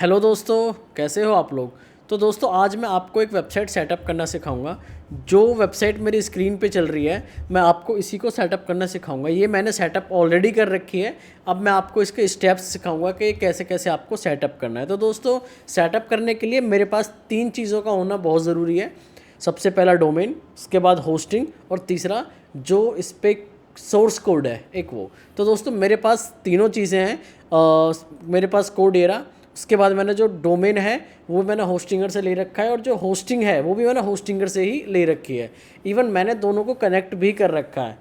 Hello दोस्तों, कैसे हो आप लोग। तो दोस्तों आज मैं आपको एक वेबसाइट सेटअप करना सिखाऊंगा। जो वेबसाइट मेरी स्क्रीन पे चल रही है मैं आपको इसी को सेटअप करना सिखाऊंगा। ये मैंने सेटअप ऑलरेडी कर रखी है। अब मैं आपको इसके स्टेप्स सिखाऊंगा कि कैसे कैसे आपको सेटअप करना है। तो दोस्तों सेटअप करने के लिए मेरे पास 3 चीज़ों का होना बहुत ज़रूरी है। सबसे पहला डोमेन, उसके बाद होस्टिंग और तीसरा जो इस पर सोर्स कोड है एक वो। तो दोस्तों मेरे पास तीनों चीज़ें हैं। मेरे पास कोड एरा, उसके बाद मैंने जो डोमेन है वो मैंने होस्टिंगर से ले रखा है और जो होस्टिंग है वो भी मैंने होस्टिंगर से ही ले रखी है। इवन मैंने दोनों को कनेक्ट भी कर रखा है।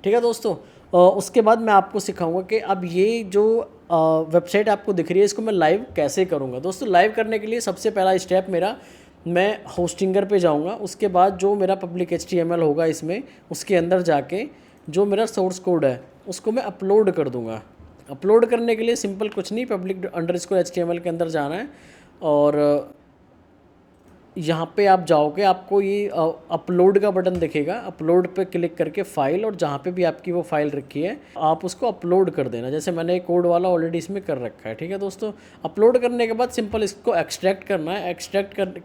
ठीक है दोस्तों। उसके बाद मैं आपको सिखाऊंगा कि अब ये जो वेबसाइट आपको दिख रही है इसको मैं लाइव कैसे करूँगा। दोस्तों लाइव करने के लिए सबसे पहला स्टेप मेरा, मैं होस्टिंगर पे जाऊंगा। उसके बाद जो मेरा पब्लिक HTML होगा इसमें, उसके अंदर जाके जो मेरा सोर्स कोड है उसको मैं अपलोड कर दूंगा। अपलोड करने के लिए सिंपल कुछ नहीं, public_HTML के अंदर जाना है और यहाँ पे आप जाओगे, आपको ये अपलोड का बटन दिखेगा। अपलोड पे क्लिक करके फाइल, और जहाँ पे भी आपकी वो फाइल रखी है आप उसको अपलोड कर देना। जैसे मैंने एक कोड वाला ऑलरेडी इसमें कर रखा है। ठीक है दोस्तों। अपलोड करने के बाद सिंपल इसको एक्सट्रैक्ट करना है।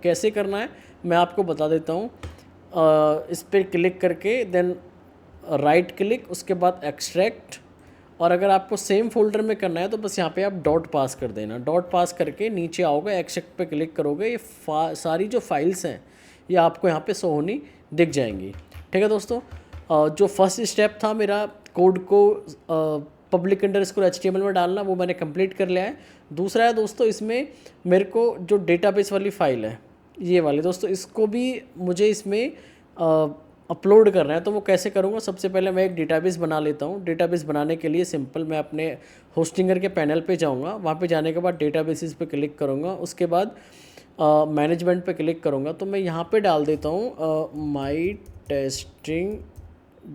कैसे करना है मैं आपको बता देता हूँ। इस पर क्लिक करके देन राइट क्लिक, उसके बाद एक्सट्रैक्ट, और अगर आपको सेम फोल्डर में करना है तो बस यहाँ पे आप डॉट पास कर देना। डॉट पास करके नीचे आओगे, एक्सट्रैक्ट पे क्लिक करोगे, ये सारी जो फाइल्स हैं ये आपको यहाँ पे शो होनी दिख जाएंगी। ठीक है दोस्तों। जो फर्स्ट स्टेप था मेरा कोड को public_HTML में डालना, वो मैंने कंप्लीट कर लिया है। दूसरा है दोस्तों, इसमें मेरे को जो डेटाबेस वाली फ़ाइल है ये वाली, दोस्तों इसको भी मुझे इसमें अपलोड करना है। तो वो कैसे करूँगा, सबसे पहले मैं एक डेटाबेस बना लेता हूँ। डेटाबेस बनाने के लिए सिंपल मैं अपने होस्टिंगर के पैनल पे जाऊँगा। वहाँ पे जाने के बाद डेटाबेसेस पे क्लिक करूँगा। उसके बाद मैनेजमेंट पे क्लिक करूँगा। तो मैं यहाँ पे डाल देता हूँ माई टेस्टिंग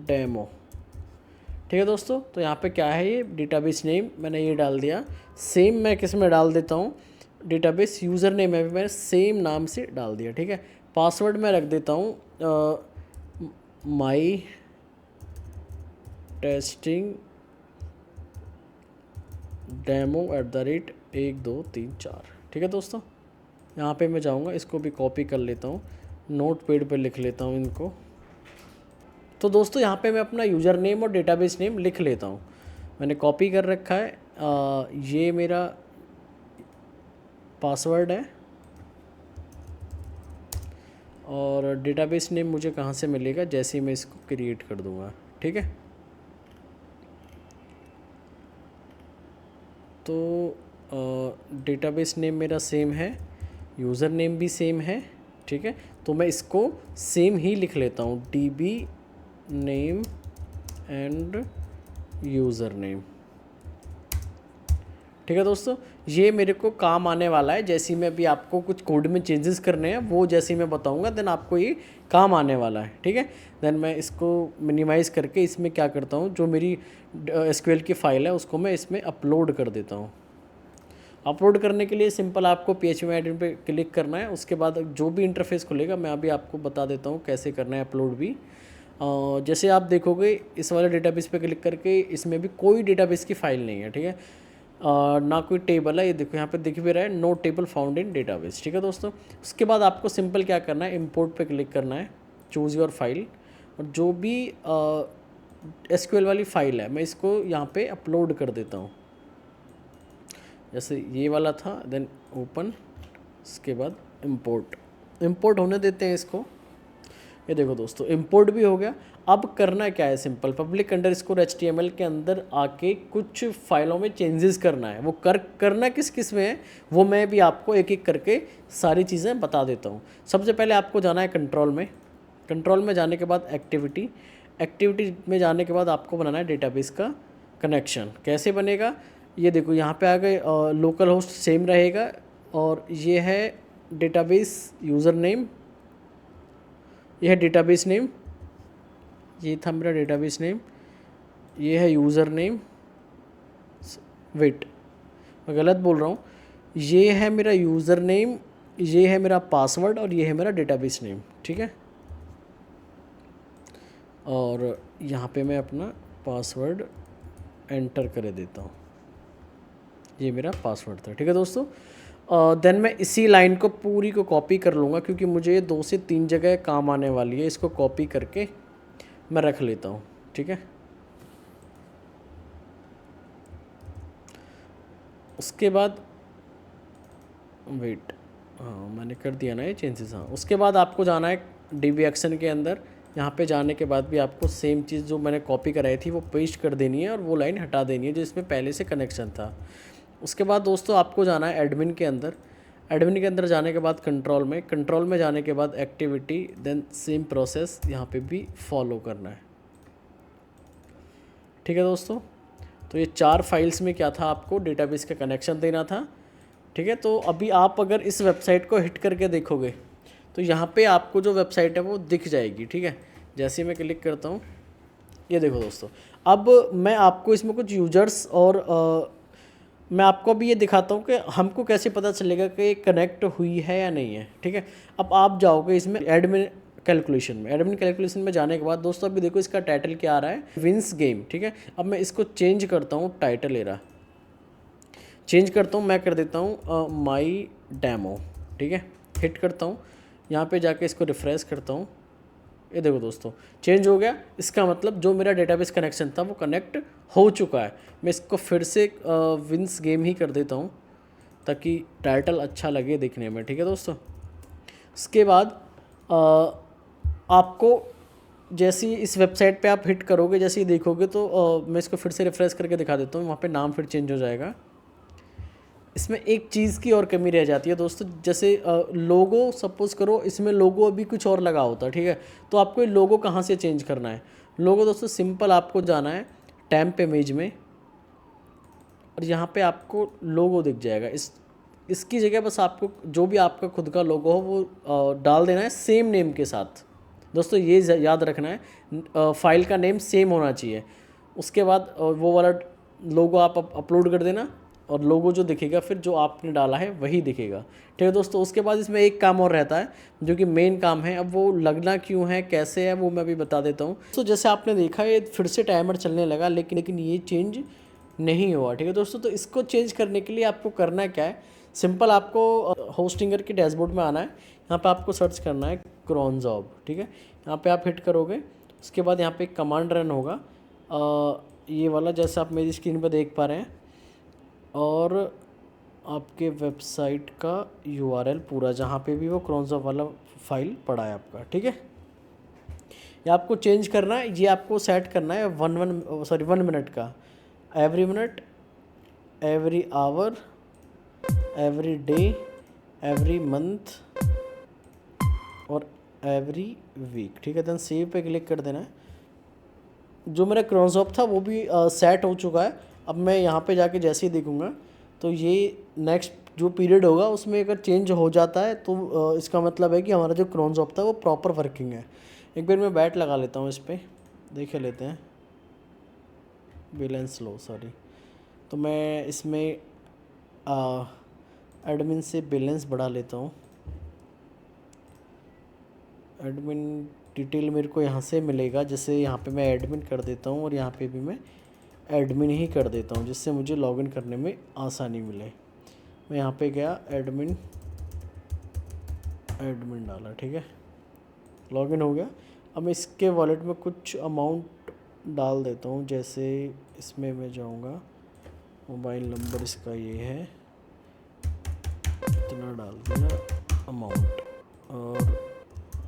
डेमो। ठीक है दोस्तों। तो यहाँ पे क्या है, ये डेटाबेस नेम मैंने ये डाल दिया। सेम मैं किस में डाल देता हूँ, डेटाबेस यूज़र नेम है भी मैंने सेम नाम से डाल दिया। ठीक है। पासवर्ड मैं रख देता हूँ माई टेस्टिंग डेमो @1 2 3 4। ठीक है दोस्तों। यहाँ पे मैं जाऊँगा, इसको भी कॉपी कर लेता हूँ, नोट पैड पर लिख लेता हूँ इनको। तो दोस्तों यहाँ पे मैं अपना यूज़र नेम और डेटाबेस नेम लिख लेता हूँ। मैंने कॉपी कर रखा है। ये मेरा पासवर्ड है और डेटाबेस नेम मुझे कहाँ से मिलेगा, जैसे ही मैं इसको क्रिएट कर दूँगा। ठीक है। तो डेटाबेस नेम मेरा सेम है, यूज़र नेम भी सेम है। ठीक है। तो मैं इसको सेम ही लिख लेता हूँ, DB name end user name. ठीक है दोस्तों। ये मेरे को काम आने वाला है। जैसे ही मैं अभी आपको कुछ कोड में चेंजेस करने हैं वो जैसे ही मैं बताऊंगा देन आपको ये काम आने वाला है। ठीक है। देन मैं इसको मिनिमाइज़ करके इसमें क्या करता हूँ, जो मेरी SQL की फ़ाइल है उसको मैं इसमें अपलोड कर देता हूँ। अपलोड करने के लिए सिंपल आपको PHP एडिट पे क्लिक करना है। उसके बाद जो भी इंटरफेस खुलेगा मैं अभी आपको बता देता हूँ कैसे करना है अपलोड भी। जैसे आप देखोगे इस वाले डेटाबेस पे क्लिक करके, इसमें भी कोई डेटाबेस की फ़ाइल नहीं है। ठीक है। ना कोई टेबल है, ये देखो यहाँ पे दिख भी रहा है, no table found in database. ठीक है दोस्तों। उसके बाद आपको सिंपल क्या करना है, इंपोर्ट पे क्लिक करना है, चूज़ योर फाइल, और जो भी SQL वाली फ़ाइल है मैं इसको यहाँ पे अपलोड कर देता हूँ। जैसे ये वाला था, देन ओपन, उसके बाद इंपोर्ट होने देते हैं इसको। ये देखो दोस्तों इंपोर्ट भी हो गया। अब करना क्या है, सिंपल public_HTML के अंदर आके कुछ फाइलों में चेंजेस करना है। वो करना किस किस में है वो मैं भी आपको एक एक करके सारी चीज़ें बता देता हूँ। सबसे पहले आपको जाना है कंट्रोल में। कंट्रोल में जाने के बाद एक्टिविटी में जाने के बाद आपको बनाना है डेटाबेस का कनेक्शन। कैसे बनेगा, ये देखो यहाँ पे आ गए, लोकल होस्ट सेम रहेगा, और ये है डेटाबेस यूज़र नेम, यह है डेटाबेस नेम, ये था मेरा डेटाबेस नेम, ये है यूज़र नेम, वेट मैं गलत बोल रहा हूँ, ये है मेरा यूज़र नेम, ये है मेरा पासवर्ड, और ये है मेरा डेटाबेस नेम। ठीक है। और यहाँ पे मैं अपना पासवर्ड एंटर कर देता हूँ, ये मेरा पासवर्ड था। ठीक है दोस्तों। देन मैं इसी लाइन को पूरी को कॉपी कर लूँगा, क्योंकि मुझे ये 2 से 3 जगह काम आने वाली है। इसको कॉपी करके मैं रख लेता हूँ, ठीक है। उसके बाद वेट, हाँ मैंने कर दिया ना ये चेंजेस। हाँ, उसके बाद आपको जाना है DB एक्शन के अंदर। यहाँ पे जाने के बाद भी आपको सेम चीज़ जो मैंने कॉपी कराई थी वो पेस्ट कर देनी है और वो लाइन हटा देनी है जो इसमें पहले से कनेक्शन था। उसके बाद दोस्तों आपको जाना है एडमिन के अंदर। एडमिन के अंदर जाने के बाद कंट्रोल में जाने के बाद एक्टिविटी, देन सेम प्रोसेस यहाँ पे भी फॉलो करना है, ठीक है दोस्तों। तो ये 4 फाइल्स में क्या था, आपको डेटाबेस का कनेक्शन देना था, ठीक है। तो अभी आप अगर इस वेबसाइट को हिट करके देखोगे तो यहाँ पे आपको जो वेबसाइट है वो दिख जाएगी, ठीक है। जैसे मैं क्लिक करता हूँ, ये देखो दोस्तों। अब मैं आपको इसमें कुछ यूजर्स और मैं आपको अभी ये दिखाता हूँ कि हमको कैसे पता चलेगा कि ये कनेक्ट हुई है या नहीं है, ठीक है। अब आप जाओगे इसमें एडमिन कैलकुलेशन में जाने के बाद दोस्तों अभी देखो इसका टाइटल क्या आ रहा है, विंस गेम, ठीक है। अब मैं इसको चेंज करता हूँ, टाइटल एरा चेंज करता हूँ, मैं कर देता हूँ माई डेमो, ठीक है। हिट करता हूँ, यहाँ पे जाके इसको रिफ्रेश करता हूँ, ये देखो दोस्तों चेंज हो गया। इसका मतलब जो मेरा डेटाबेस कनेक्शन था वो कनेक्ट हो चुका है। मैं इसको फिर से विंस गेम ही कर देता हूँ ताकि टाइटल अच्छा लगे देखने में, ठीक है दोस्तों। उसके बाद आपको जैसे ही इस वेबसाइट पे आप हिट करोगे, जैसे ही देखोगे तो मैं इसको फिर से रिफ्रेश करके दिखा देता हूँ, वहाँ पे नाम फिर चेंज हो जाएगा। इसमें एक चीज़ की और कमी रह जाती है दोस्तों, जैसे लोगो सपोज़ करो इसमें लोगो अभी कुछ और लगा होता है, ठीक है। तो आपको ये लोगो कहाँ से चेंज करना है। लोगो दोस्तों सिंपल आपको जाना है टैम्प इमेज में और यहाँ पे आपको लोगो दिख जाएगा। इसकी जगह बस आपको जो भी आपका खुद का लोगो हो वो डाल देना है सेम नेम के साथ। दोस्तों ये याद रखना है, फाइल का नेम सेम होना चाहिए। उसके बाद वो वाला लोगो आप अपलोड कर देना और लोगो जो दिखेगा फिर जो आपने डाला है वही दिखेगा, ठीक है दोस्तों। उसके बाद इसमें एक काम और रहता है जो कि मेन काम है। अब वो लगना क्यों है, कैसे है, वो मैं अभी बता देता हूँ। तो जैसे आपने देखा ये फिर से टाइमर चलने लगा, लेकिन ये चेंज नहीं हुआ, ठीक है दोस्तों। तो इसको चेंज करने के लिए आपको करना क्या है, सिंपल आपको होस्टिंगर के डैशबोर्ड में आना है। यहाँ पे आपको सर्च करना है क्रॉन जॉब, ठीक है। यहाँ पे आप हिट करोगे, उसके बाद यहाँ पे एक कमांड रन होगा, ये वाला जैसे आप मेरी स्क्रीन पर देख पा रहे हैं, और आपके वेबसाइट का URL पूरा जहाँ पे भी वो क्रॉन जॉब वाला फाइल पड़ा है आपका, ठीक है। ये आपको चेंज करना है, ये आपको सेट करना है 1 मिनट का, every minute, every hour, every day, every month और एवरी वीक, ठीक है। देन सेव पे क्लिक कर देना है। जो मेरा क्रॉन जॉब था वो भी सेट हो चुका है। अब मैं यहाँ पे जाके जैसे ही देखूँगा तो ये नेक्स्ट जो पीरियड होगा उसमें अगर चेंज हो जाता है तो इसका मतलब है कि हमारा जो क्रॉन जॉब था वो प्रॉपर वर्किंग है। एक बार मैं बैट लगा लेता हूँ इस पर, देख लेते हैं। बैलेंस लो, सॉरी। तो मैं इसमें एडमिन से बैलेंस बढ़ा लेता हूँ। एडमिन डिटेल मेरे को यहाँ से मिलेगा, जैसे यहाँ पे मैं एडमिन कर देता हूँ और यहाँ पे भी मैं एडमिन ही कर देता हूँ जिससे मुझे लॉगिन करने में आसानी मिले। मैं यहाँ पे गया, एडमिन डाला, ठीक है, लॉगिन हो गया। अब मैं इसके वॉलेट में कुछ अमाउंट डाल देता हूँ, जैसे इसमें मैं जाऊँगा, मोबाइल नंबर इसका ये है, इतना डाल दिया अमाउंट और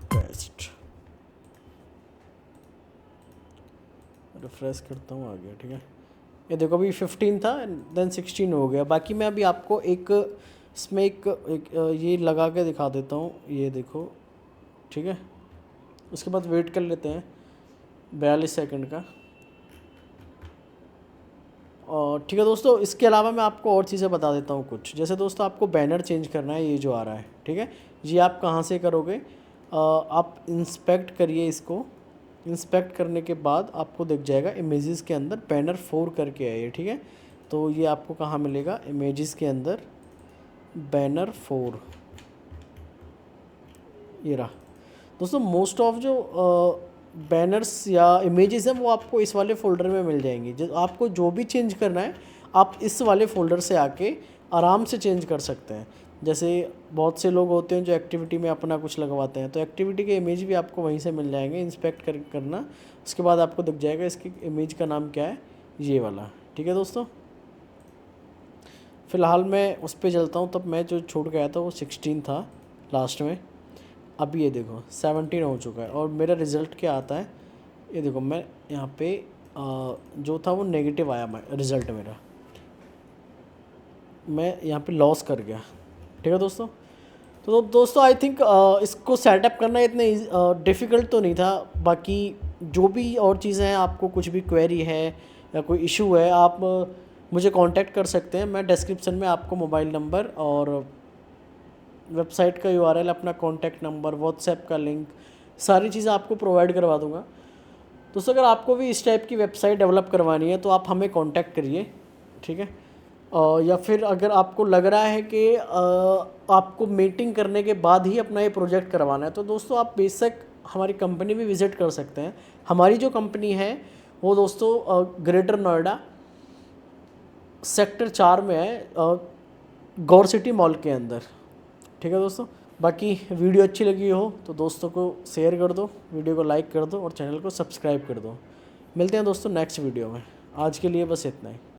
पेस्ट, रिफ्रेश करता हूँ, आ गया, ठीक है। ये देखो अभी 15 था, देन 16 हो गया। बाकी मैं अभी आपको एक इसमें एक ये लगा के दिखा देता हूँ, ये देखो, ठीक है। उसके बाद वेट कर लेते हैं 42 सेकंड का। और ठीक है दोस्तों, इसके अलावा मैं आपको और चीज़ें बता देता हूँ कुछ। जैसे दोस्तों आपको बैनर चेंज करना है, ये जो आ रहा है, ठीक है। ये आप कहाँ से करोगे, आप इंस्पेक्ट करिए इसको। इंस्पेक्ट करने के बाद आपको दिख जाएगा इमेजेस के अंदर बैनर 4 करके है ये, ठीक है। तो ये आपको कहाँ मिलेगा, इमेजेस के अंदर बैनर 4, ये रहा दोस्तों। मोस्ट ऑफ जो बैनर्स या इमेजेस हैं वो आपको इस वाले फ़ोल्डर में मिल जाएंगी। जो आपको जो भी चेंज करना है आप इस वाले फ़ोल्डर से आके आराम से चेंज कर सकते हैं। जैसे बहुत से लोग होते हैं जो एक्टिविटी में अपना कुछ लगवाते हैं, तो एक्टिविटी के इमेज भी आपको वहीं से मिल जाएंगे। इंस्पेक्ट करना, उसके बाद आपको दिख जाएगा इसकी इमेज का नाम क्या है, ये वाला। ठीक है दोस्तों, फ़िलहाल मैं उस पर चलता हूँ। तब मैं जो छोड़ गया था वो 16 था लास्ट में, अब ये देखो 17 हो चुका है। और मेरा रिज़ल्ट क्या आता है, ये देखो मैं यहाँ पे जो था वो नेगेटिव आया रिज़ल्ट मेरा, मैं यहाँ पे लॉस कर गया। ठीक है दोस्तों, तो दोस्तों आई थिंक इसको सेटअप करना इतने डिफ़िकल्ट तो नहीं था। बाकी जो भी और चीज़ें हैं, आपको कुछ भी क्वेरी है या कोई इशू है, आप मुझे कांटेक्ट कर सकते हैं। मैं डिस्क्रिप्शन में आपको मोबाइल नंबर और वेबसाइट का यूआरएल, अपना कॉन्टैक्ट नंबर, व्हाट्सएप का लिंक, सारी चीज़ें आपको प्रोवाइड करवा दूंगा। दोस्तों अगर आपको भी इस टाइप की वेबसाइट डेवलप करवानी है तो आप हमें कांटेक्ट करिए। ठीक है, या फिर अगर आपको लग रहा है कि आपको मीटिंग करने के बाद ही अपना ये प्रोजेक्ट करवाना है, तो दोस्तों आप बेशक हमारी कंपनी भी विज़िट कर सकते हैं। हमारी जो कंपनी है वो दोस्तों ग्रेटर नोएडा सेक्टर 4 में है, गौर सिटी मॉल के अंदर। ठीक है दोस्तों, बाकी वीडियो अच्छी लगी हो तो दोस्तों को शेयर कर दो, वीडियो को लाइक कर दो और चैनल को सब्सक्राइब कर दो। मिलते हैं दोस्तों नेक्स्ट वीडियो में, आज के लिए बस इतना ही।